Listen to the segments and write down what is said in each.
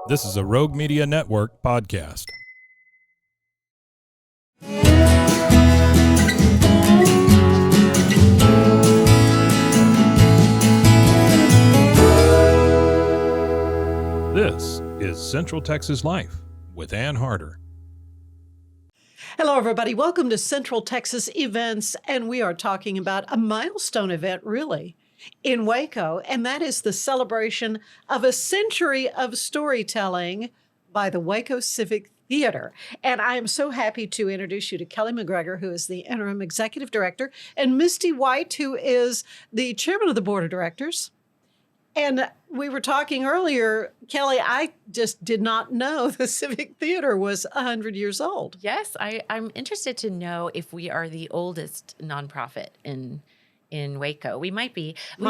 This is a Rogue Media Network podcast. This is Central Texas Life with Ann Harder. Hello, everybody. Welcome to Central Texas Events, and we are talking about a milestone event, really, in Waco, and that is the celebration of a century of storytelling by the Waco Civic Theater. And I am so happy to introduce you to Kelly McGregor, who is the interim executive director, and Misti White, who is the chairman of the board of directors. And we were talking earlier, Kelly, I just did not know the Civic Theater was 100 years old. Yes, I'm interested to know if we are the oldest nonprofit in Waco. We might be. We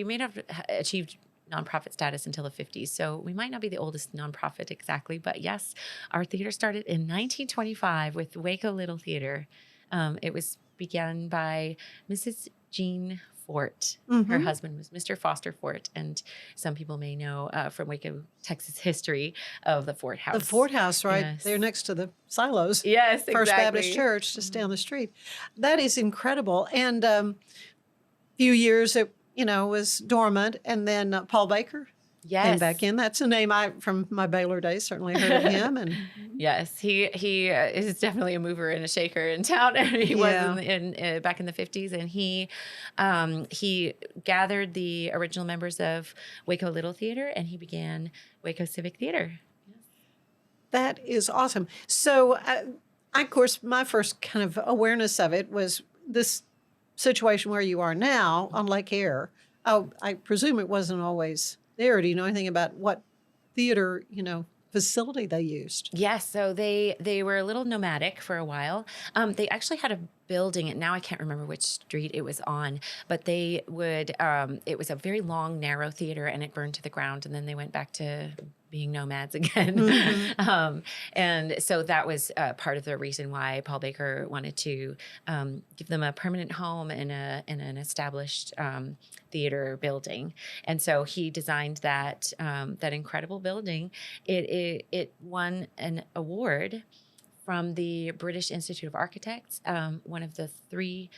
may not have achieved nonprofit status until the 50s, so we might not be the oldest nonprofit exactly. But yes, our theater started in 1925 with Waco Little Theater. It was began by Mrs. Jean Fort. Mm-hmm. Her husband was Mr. Foster Fort, and some people may know from Waco, Texas history of the Fort House. The Fort House, right? Yes. They're next to the silos. Yes, exactly. First Baptist Church, just down the street. That is incredible. And a few years it, was dormant, and then Paul Baker came back in. That's a name from my Baylor days, certainly heard of him. And yes, he is definitely a mover and a shaker in town. And he was back in the 50s, and he gathered the original members of Waco Little Theater, and he began Waco Civic Theater. That is awesome. So, of course, my first kind of awareness of it was this situation where you are now on Lake Air. Oh, I presume it wasn't always there. Do you know anything about what theater, facility they used? Yes, so they were a little nomadic for a while. They actually had a building, and now I can't remember which street it was on, but they would, it was a very long, narrow theater, and it burned to the ground, and then they went back to being nomads again. Mm-hmm. And so that was part of the reason why Paul Baker wanted to give them a permanent home in an established theater building. And so he designed that incredible building. It won an award from the British Institute of Architects, one of the three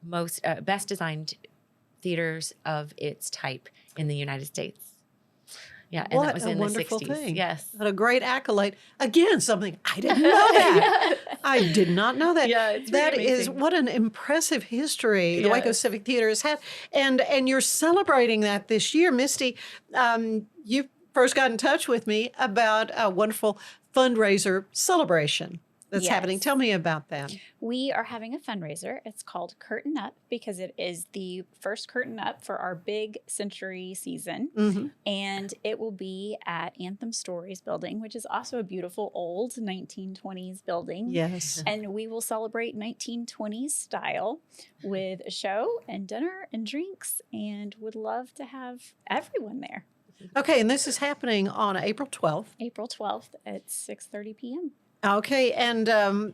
most best designed theaters of its type in the United States. Yeah, and that was in the 60s. Thing. Yes. What a great accolade. Again, something I didn't know that. I did not know that. Yeah, it's that really is amazing. What an impressive history the Waco Civic Theater has had. And you're celebrating that this year. Misti, you first got in touch with me about a wonderful fundraiser celebration that's happening. Tell me about that. We are having a fundraiser. It's called Curtain Up because it is the first curtain up for our big century season. Mm-hmm. And it will be at Anthem Stories building, which is also a beautiful old 1920s building. Yes. And we will celebrate 1920s style with a show and dinner and drinks, and would love to have everyone there. Okay, and this is happening on April 12th. April 12th at 6:30 p.m. Okay, and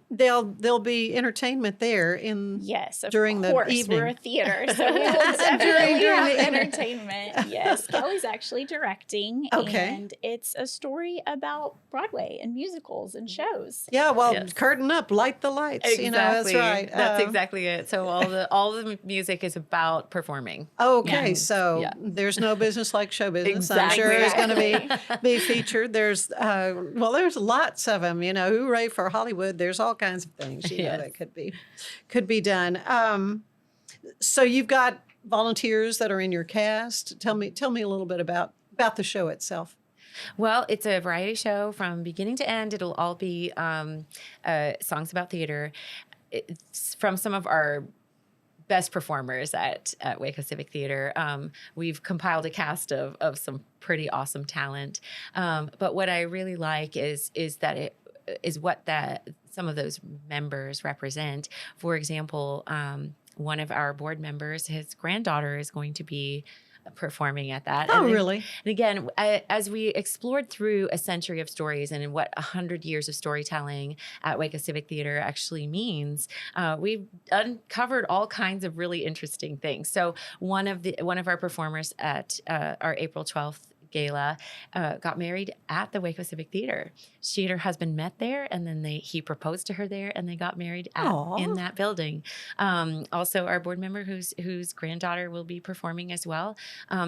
there'll be entertainment there during the evening. We're a theater, so we will definitely have entertainment. Yes, Kelly's actually directing, and it's a story about Broadway and musicals and shows. Yeah, curtain up, light the lights. Exactly. That's right. That's exactly it. So all the music is about performing. Okay, so there's no business like show business. Exactly. I'm sure is going to be featured. There's there's lots of them. Hooray for Hollywood. There's all kinds of things, that could be done. So you've got volunteers that are in your cast. Tell me a little bit about the show itself. Well, it's a variety show from beginning to end. It'll all be songs about theater. It's from some of our best performers at Waco Civic Theater. We've compiled a cast of some pretty awesome talent. But what I really like is that it is what some of those members represent. For example, one of our board members, his granddaughter is going to be performing at that. Oh, really? And again, as we explored through a century of stories and what 100 years of storytelling at Waco Civic Theater actually means, we've uncovered all kinds of really interesting things. So one of our performers at our April 12th gala, got married at the Waco Civic Theater. She and her husband met there, and then he proposed to her there, and they got married in that building. Also, our board member, whose granddaughter will be performing as well,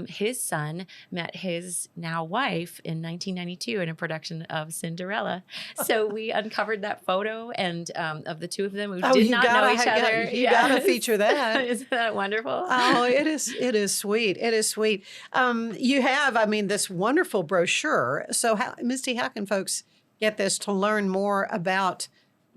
his son met his now wife in 1992 in a production of Cinderella. So we uncovered that photo and of the two of them who did not know each other. You got to feature that. Isn't that wonderful? Oh, it is sweet. It is sweet. You have, this wonderful brochure. So, Misty, how can folks get this to learn more about,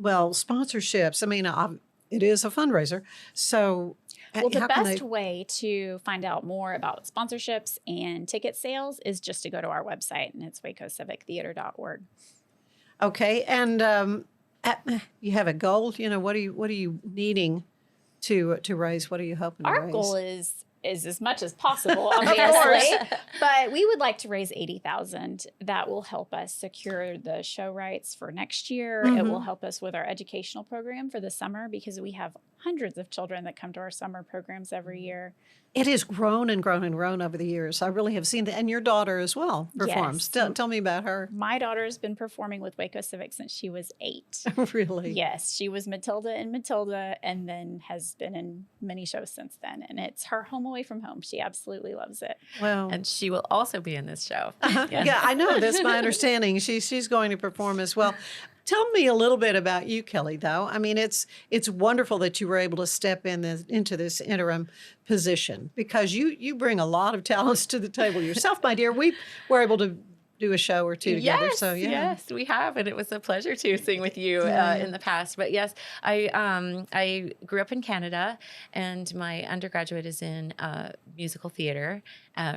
sponsorships? It is a fundraiser. So, well, the best way to find out more about sponsorships and ticket sales is just to go to our website, and it's wacocivictheater.org. Okay, and you have a goal. What are you needing to raise? What are you hoping to raise? Our goal is as much as possible, obviously, but we would like to raise $80,000. That will help us secure the show rights for next year. It will help us with our educational program for the summer, because we have hundreds of children that come to our summer programs every year. It has grown and grown and grown over the years. I really have seen that. And your daughter as well performs. Yes. Tell me about her. My daughter has been performing with Waco Civic since she was 8. Really? Yes. She was Matilda in Matilda, and then has been in many shows since then. And it's her home away from home. She absolutely loves it. Well, and she will also be in this show. Yes. Yeah, I know. That's my understanding. She's going to perform as well. Tell me a little bit about you, Kelly, though. It's wonderful that you were able to step into this interim position, because you bring a lot of talents to the table yourself, my dear. We were able to do a show or two together. Yes, so yeah. Yes, we have, and it was a pleasure to sing with you in the past. But yes, I grew up in Canada, and my undergraduate is in musical theater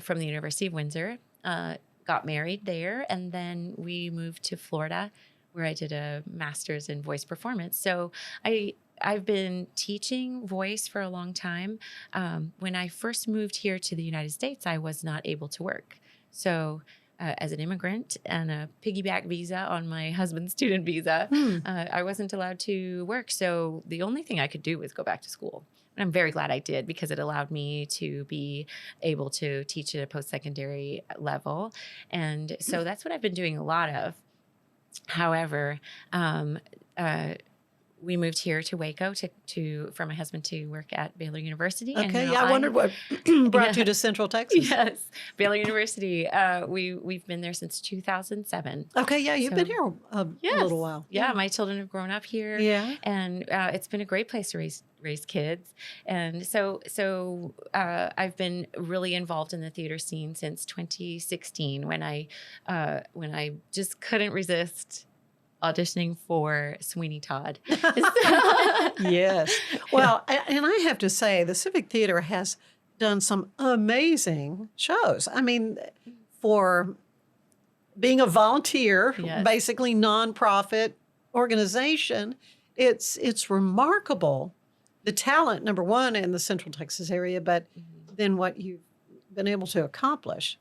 from the University of Windsor. Got married there, and then we moved to Florida, where I did a master's in voice performance. So I've been teaching voice for a long time. When I first moved here to the United States, I was not able to work. So as an immigrant and a piggyback visa on my husband's student visa, I wasn't allowed to work. So the only thing I could do was go back to school. And I'm very glad I did, because it allowed me to be able to teach at a post-secondary level. And so that's what I've been doing a lot of. However, we moved here to Waco for my husband to work at Baylor University. Okay, I wondered what brought you to Central Texas. Yes, Baylor University. We've been there since 2007. Okay, yeah, you've been here a little while. Yeah, my children have grown up here. Yeah, and it's been a great place to raise kids. And so I've been really involved in the theater scene since 2016, when I just couldn't resist auditioning for Sweeney Todd. Yes. Well, and I have to say, the Civic Theater has done some amazing shows. For being a volunteer, basically nonprofit organization, it's remarkable, the talent, number one, in the Central Texas area, but then what you've been able to accomplish.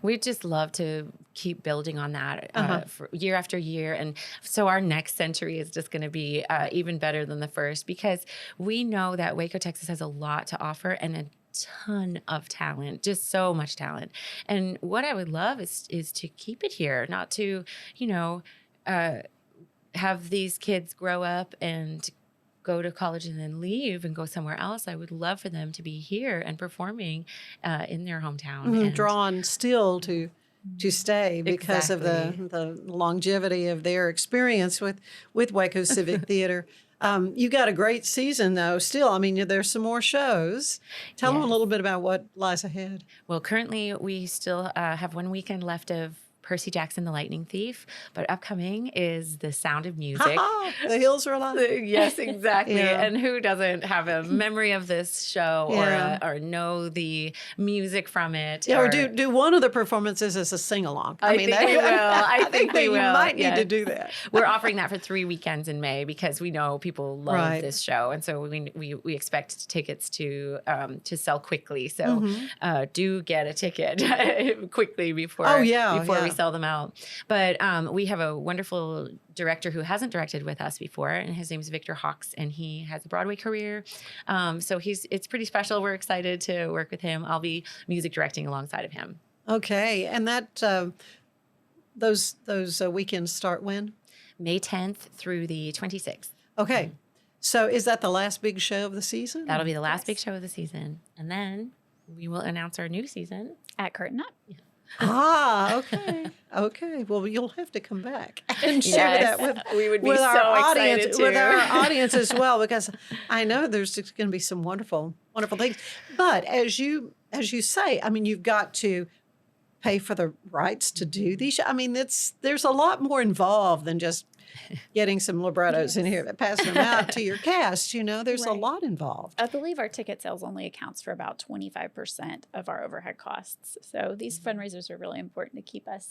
We just love to keep building on that for year after year. And so our next century is just going to be even better than the first, because we know that Waco, Texas has a lot to offer and a ton of talent, just so much talent. And what I would love is to keep it here, not to, have these kids grow up and go to college and then leave and go somewhere else. I would love for them to be here and performing in their hometown. And drawn still to stay because of the longevity of their experience with Waco Civic Theater. You got a great season, though, still. There's some more shows. Tell them a little bit about what lies ahead. Well, currently we still have one weekend left of Percy Jackson, the Lightning Thief, but upcoming is The Sound of Music. The hills are alive. Yes, exactly. Yeah. And who doesn't have a memory of this show or know the music from it? Yeah, or do one of the performances as a sing-along. I think we will. I think we will. You might need to do that. We're offering that for 3 weekends in May, because we know people love this show, and so we expect tickets to sell quickly. So do get a ticket quickly before we sell them out. But we have a wonderful director who hasn't directed with us before, and his name is Victor Hawks, and he has a Broadway career. So it's pretty special. We're excited to work with him. I'll be music directing alongside of him. Okay, and that those weekends start when? May 10th through the 26th. Okay, so is that the last big show of the season? That'll be the last big show of the season. And then we will announce our new season. At Curtain Up. Okay. Okay. Well, you'll have to come back and share Yes, that with we would be with so our excited audience, to. with our audience as well, because I know there's just going to be some wonderful, wonderful things. But as you say, I mean, you've got to pay for the rights to do these. I mean, there's a lot more involved than just getting some librettos in here, passing them out to your cast. You know, there's a Right. lot involved. I believe our ticket sales only accounts for about 25% of our overhead costs. So these fundraisers are really important to keep us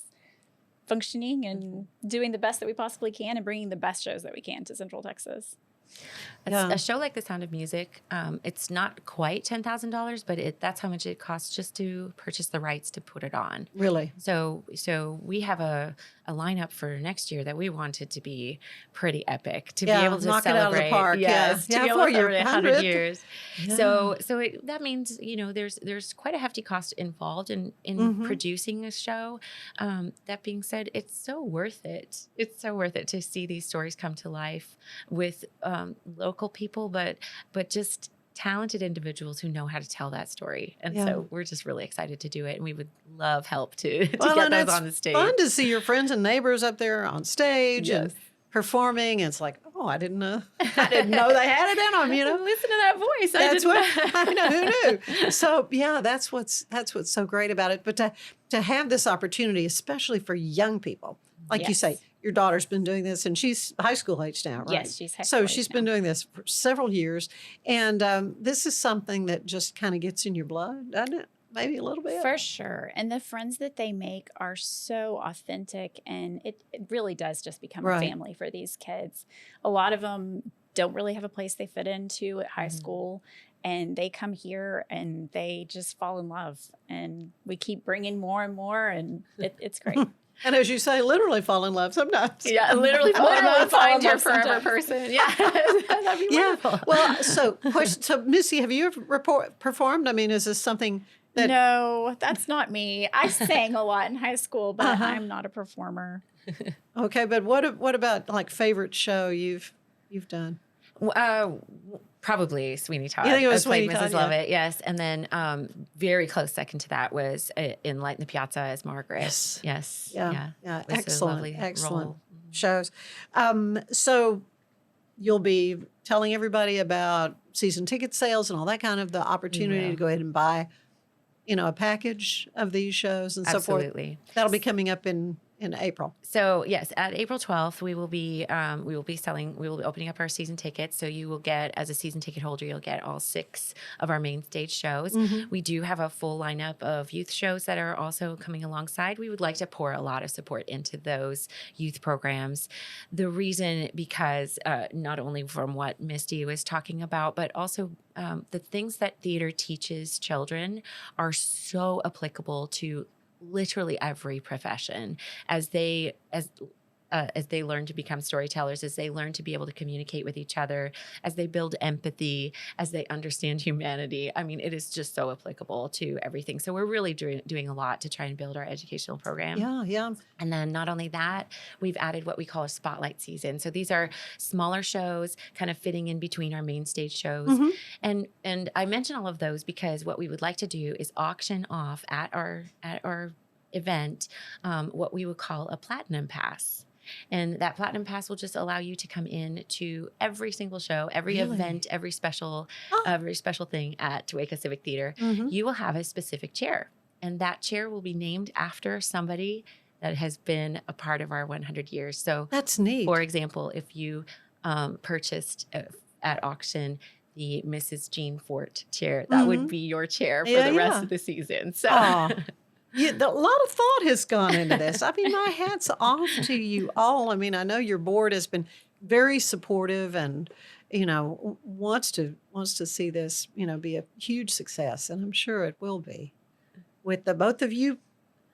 functioning and doing the best that we possibly can and bringing the best shows that we can to Central Texas. Yeah. A show like The Sound of Music, it's not quite $10,000, but that's how much it costs just to purchase the rights to put it on. Really. So we have a lineup for next year that we wanted to be pretty epic, to be able to knock it out of the celebrate. park. Yes, Yeah. to be able For to your celebrate 100 100th. years. Yeah. So that means, there's quite a hefty cost involved in producing a show. That being said, it's so worth it. It's so worth it to see these stories come to life with local people, but just talented individuals who know how to tell that story. And so we're just really excited to do it. And we would love help to get and those it's on the stage. fun to see your friends and neighbors up there on stage and Yes. performing. And it's like, oh, I didn't know they had it in them, you know. Listen to that voice. That's what I know. Who knew? So yeah, that's what's so great about it. But to have this opportunity, especially for young people, like you Yes. say, your daughter's been doing this, and she's high school age now, right? Yes, she's high So school she's age been now. doing this for several years, and this is something that just kind of gets in your blood, doesn't it? Maybe a little bit. For sure. And the friends that they make are so authentic, and it really does just become Right. a family for these kids. A lot of them don't really have a place they fit into at high school, and they come here and they just fall in love. And we keep bringing more and more, and it's great. And as you say, literally fall in love sometimes. Yeah, literally Literally find your fall in love forever sometimes. person. Yeah, that'd be Yeah. wonderful. Well, so Missy, have you ever performed? I mean, is this something that No, that's not me. I sang a lot in high school, but Uh-huh. I'm not a performer. okay? But what about like favorite show you've done? Probably Sweeney Todd. You think it was I played Sweeney Todd, Mrs. yeah. Lovett, yes. And then very close second to that was in Light in the Piazza as Margaret. Yes. Yes. Yeah. It was a Excellent. lovely Excellent role. shows. So you'll be telling everybody about season ticket sales and all that kind of the opportunity will. to go ahead and buy, a package of these shows and so forth. Absolutely. That'll be coming up in April. So yes, at April 12th, we will be opening up our season tickets. So you will get, as a season ticket holder, you'll get all 6 of our main stage shows. We do have a full lineup of youth shows that are also coming alongside. We would like to pour a lot of support into those youth programs. The reason, because not only from what Misty was talking about, but also the things that theater teaches children are so applicable to literally every profession as they learn to become storytellers, as they learn to be able to communicate with each other, as they build empathy, as they understand humanity. I mean, it is just so applicable to everything. So we're really doing a lot to try and build our educational program. Yeah. And then not only that, we've added what we call a spotlight season. So these are smaller shows kind of fitting in between our main stage shows. And I mention all of those because what we would like to do is auction off at our event what we would call a platinum pass. And that platinum pass will just allow you to come in to every single show, every Really? event, every special thing at Waco Civic Theater. Mhm. You will have a specific chair. And that chair will be named after somebody that has been a part of our 100 years. So, That's neat. for example, if you purchased at auction the Mrs. Jean Fort chair, that would be your chair for Yeah, the rest yeah. of the season. So, Aw. A lot of thought has gone into this. I mean, my hat's off to you all. I mean, I know your board has been very supportive and, wants to see this, be a huge success. And I'm sure it will be with the both of you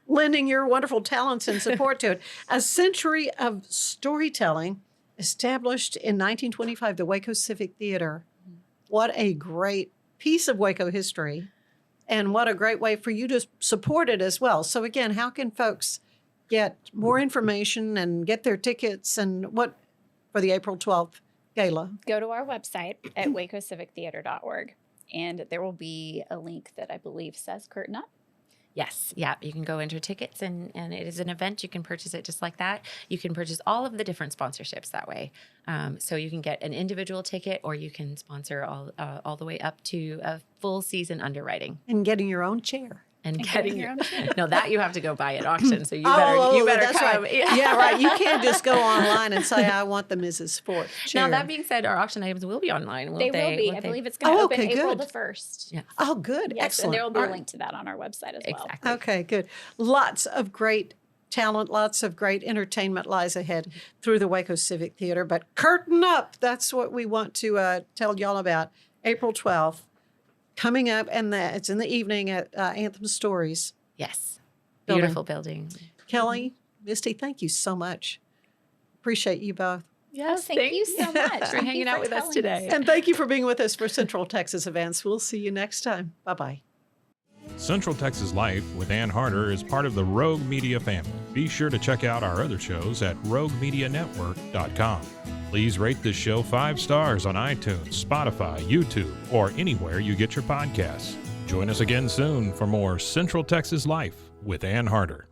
lending your wonderful talents and support to it. A century of storytelling established in 1925, the Waco Civic Theater. What a great piece of Waco history. And what a great way for you to support it as well. So again, how can folks get more information and get their tickets and what for the April 12th gala? Go to our website at wacocivictheater.org, and there will be a link that I believe says Curtain Up. Yes. Yeah. You can go enter tickets and it is an event. You can purchase it just like that. You can purchase all of the different sponsorships that way. So you can get an individual ticket or you can sponsor all the way up to a full season underwriting. And getting your own chair. And getting getting your own chair. No, that you have to go buy at auction. So you better that's come. right. Yeah, right. You can't just go online and say, I want the Mrs. Ford chair. Now, that being said, our auction items will be online, won't They they? will be. I believe it's going to open April the 1st. Yeah. Oh, good. Yes, Excellent. and there will be All a right. link to that on our website as well. Exactly. Okay, good. Lots of great talent, lots of great entertainment lies ahead through the Waco Civic Theater. But Curtain Up, that's what we want to tell y'all about. April 12th, coming up, and it's in the evening at Anthem Stories. Yes. Building. Beautiful building. Kelly, Misty, thank you so much. Appreciate you both. Yes. Thank you so much. for Thank hanging you out for with us telling today. And thank you for being with us for Central Texas Events. We'll see you next time. Bye-bye. Central Texas Life with Ann Harder is part of the Rogue Media family. Be sure to check out our other shows at roguemedianetwork.com. Please rate this show 5 stars on iTunes, Spotify, YouTube, or anywhere you get your podcasts. Join us again soon for more Central Texas Life with Ann Harder.